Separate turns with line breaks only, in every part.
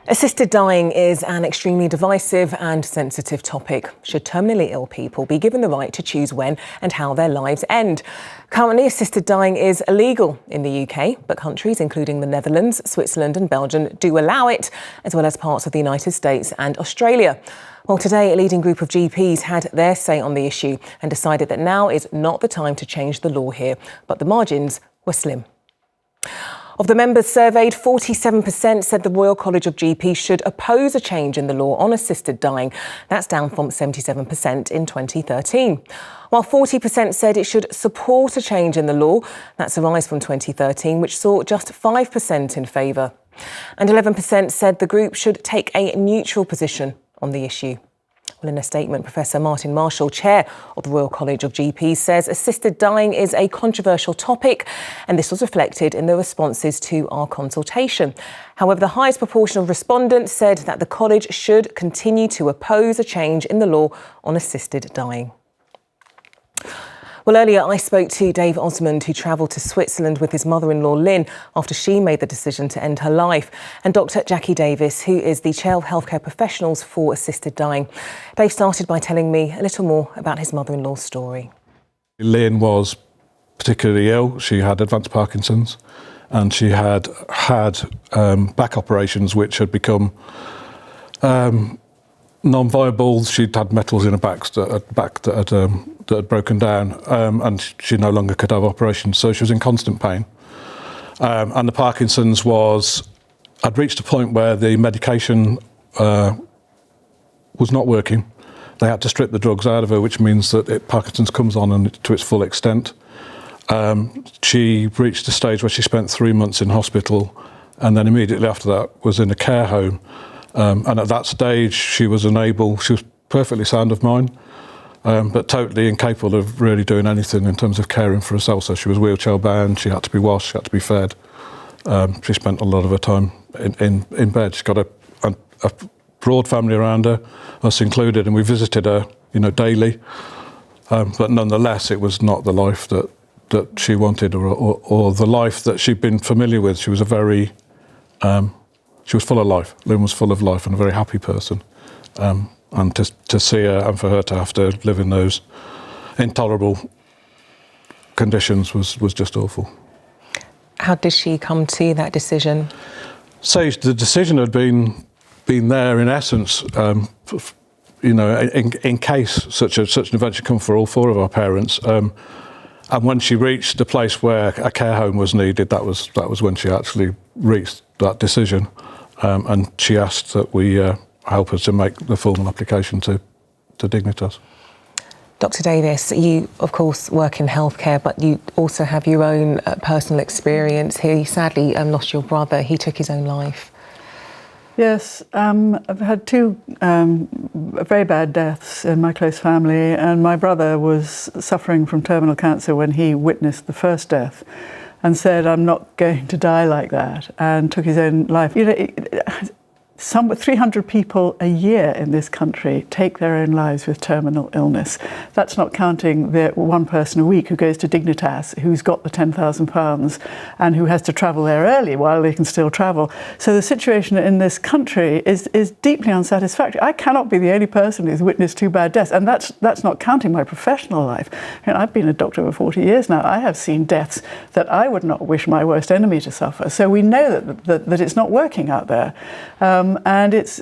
Assisted dying is an extremely divisive and sensitive topic. Should terminally ill people be given the right to choose when and how their lives end? Currently, assisted dying is illegal in the UK, but countries including the Netherlands, Switzerland and Belgium do allow it, as well as parts of the United States and Australia. Well, today, a leading group of GPs had their say on the issue and decided that now is not the time to change the law here, but the margins were slim. Of the members surveyed, 47% said the Royal College of GPs should oppose a change in the law on assisted dying. That's down from 77% in 2013. While 40% said it should support a change in the law. That's a rise from 2013, which saw just 5% in favour. And 11% said the group should take a neutral position on the issue. Well, in a statement, Professor Martin Marshall, chair of the Royal College of GPs, says assisted dying is a controversial topic, and this was reflected in the responses to our consultation. However, the highest proportion of respondents said that the college should continue to oppose a change in the law on assisted dying. Well, earlier I spoke to Dave Osmond, who travelled to Switzerland with his mother-in-law Lynn after she made the decision to end her life, and Dr Jackie Davis, who is the Chair of Healthcare Professionals for Assisted Dying. Dave started by telling me a little more about his mother-in-law's story.
Lynn was particularly ill. She had advanced Parkinson's and she had back operations which had become non-viable. She'd had metals in her back that had broken down, and she no longer could have operations, so she was in constant pain. And the Parkinson's had reached a point where the medication was not working. They had to strip the drugs out of her, which means that Parkinson's comes on to its full extent. She reached a stage where she spent 3 months in hospital, and then immediately after that was in a care home. And at that stage, she was perfectly sound of mind, but totally incapable of really doing anything in terms of caring for herself. So she was wheelchair bound, she had to be washed, she had to be fed. She spent a lot of her time in bed. She's got a broad family around her, us included, and we visited her, daily. But nonetheless, it was not the life that she wanted or the life that she'd been familiar with. She was she was full of life. Lynn was full of life and a very happy person. And to see her and for her to have to live in those intolerable conditions was just awful.
How did she come to that decision?
So the decision had been there in essence, in case such an event should come for all four of our parents. And when she reached the place where a care home was needed, that was when she actually reached that decision. And she asked that we help her to make the formal application to Dignitas.
Dr Davis, you of course work in healthcare, but you also have your own personal experience here. You sadly lost your brother. He took his own life.
Yes, I've had two very bad deaths in my close family, and my brother was suffering from terminal cancer when he witnessed the first death and said, "I'm not going to die like that," and took his own life. Some 300 people a year in this country take their own lives with terminal illness. That's not counting the one person a week who goes to Dignitas, who's got the £10,000 and who has to travel there early while they can still travel. So the situation in this country is deeply unsatisfactory. I cannot be the only person who's witnessed two bad deaths, and that's not counting my professional life. I've been a doctor for 40 years now. I have seen deaths that I would not wish my worst enemy to suffer. So we know that it's not working out there. And it's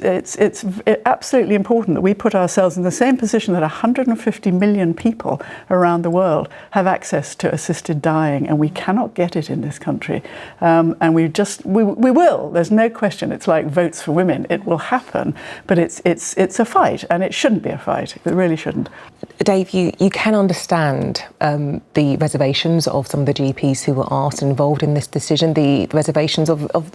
absolutely important that we put ourselves in the same position that 150 million people around the world have access to assisted dying, and we cannot get it in this country. And we will. There's no question. It's like votes for women. It will happen, but it's a fight, and it shouldn't be a fight. It really shouldn't.
Dave, you can understand the reservations of some of the GPs who were asked and involved in this decision, the reservations of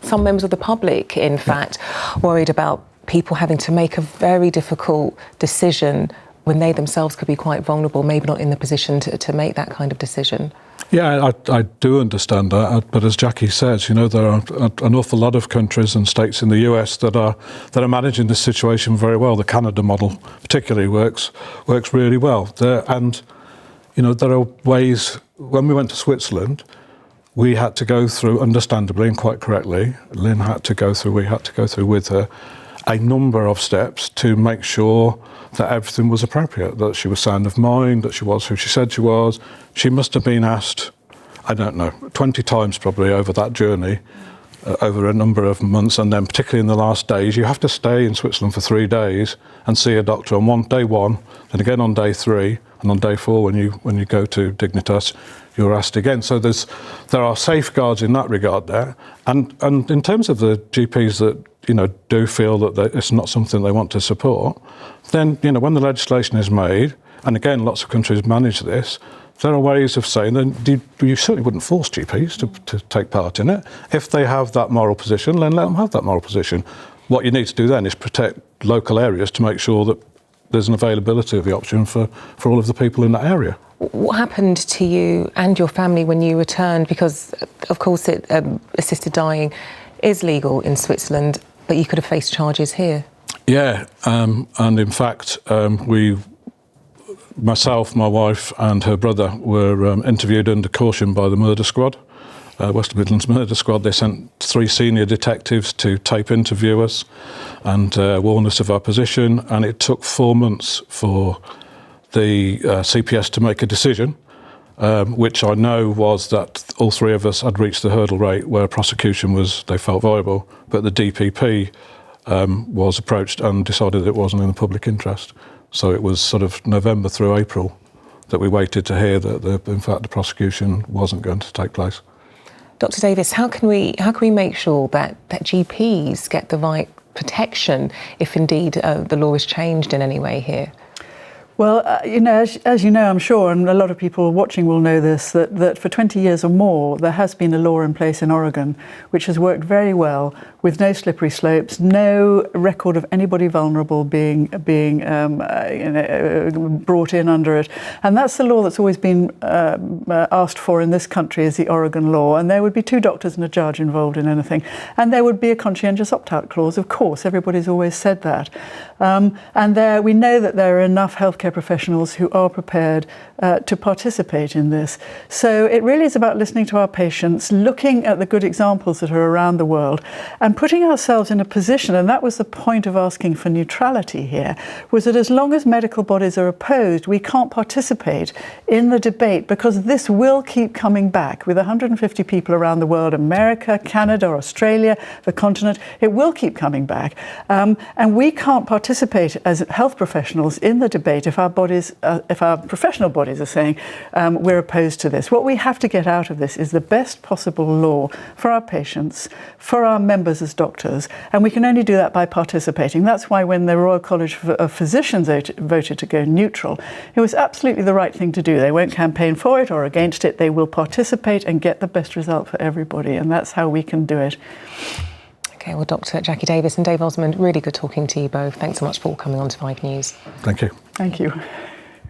some members of the public, in fact, worried about people having to make a very difficult decision when they themselves could be quite vulnerable, maybe not in the position to make that kind of decision.
Yeah, I do understand that, but as Jackie says, there are an awful lot of countries and states in the US that are managing this situation very well. The Canada model particularly works really well. There are ways. When we went to Switzerland, we had to go through, understandably and quite correctly, we had to go through with her a number of steps to make sure that everything was appropriate, that she was sound of mind, that she was who she said she was. She must have been asked, I don't know, 20 times probably over that journey, over a number of months, and then particularly in the last days, you have to stay in Switzerland for 3 days and see a doctor on day one, then again on day 3, and on day 4 when you go to Dignitas, you're asked again. So there are safeguards in that regard there, and in terms of the GPs that do feel that it's not something they want to support, then when the legislation is made, and again lots of countries manage this, there are ways of saying that you certainly wouldn't force GPs to take part in it. If they have that moral position, then let them have that moral position. What you need to do then is protect local areas to make sure that there's an availability of the option for all of the people in that area.
What happened to you and your family when you returned? Because, of course, assisted dying is legal in Switzerland, but you could have faced charges here. Yeah,
and in fact, myself, my wife and her brother were interviewed under caution by the murder squad, West Midlands murder squad. They sent 3 senior detectives to tape interview us and warn us of our position, and it took 4 months for the CPS to make a decision, which I know was that all 3 of us had reached the hurdle rate where prosecution they felt viable, but the DPP was approached and decided it wasn't in the public interest. So it was sort of November through April that we waited to hear that in fact the prosecution wasn't going to take place.
Dr. Davis, how can we make sure that GPs get the right protection if indeed the law is changed in any way here?
Well, as you know, I'm sure, and a lot of people watching will know this, that for 20 years or more, there has been a law in place in Oregon, which has worked very well, with no slippery slopes, no record of anybody vulnerable being brought in under it. And that's the law that's always been asked for in this country, is the Oregon law. And there would be 2 doctors and a judge involved in anything. And there would be a conscientious opt-out clause, of course. Everybody's always said that. And we know that there are enough healthcare professionals who are prepared to participate in this. So it really is about listening to our patients, looking at the good examples that are around the world, and putting ourselves in a position, and that was the point of asking for neutrality here, was that as long as medical bodies are opposed, we can't participate in the debate, because this will keep coming back. With 150 people around the world, America, Canada, Australia, the continent, it will keep coming back. And we can't participate as health professionals in the debate if our professional bodies are saying we're opposed to this. What we have to get out of this is the best possible law for our patients, for our members as doctors, and we can only do that by participating. That's why when the Royal College of Physicians voted to go neutral, it was absolutely the right thing to do. They won't campaign for it or against it. They will participate and get the best result for everybody, and that's how we can do it.
Okay, well, Dr. Jackie Davis and Dave Osmond, really good talking to you both. Thanks so much for coming on to 5 News.
Thank you.
Thank you.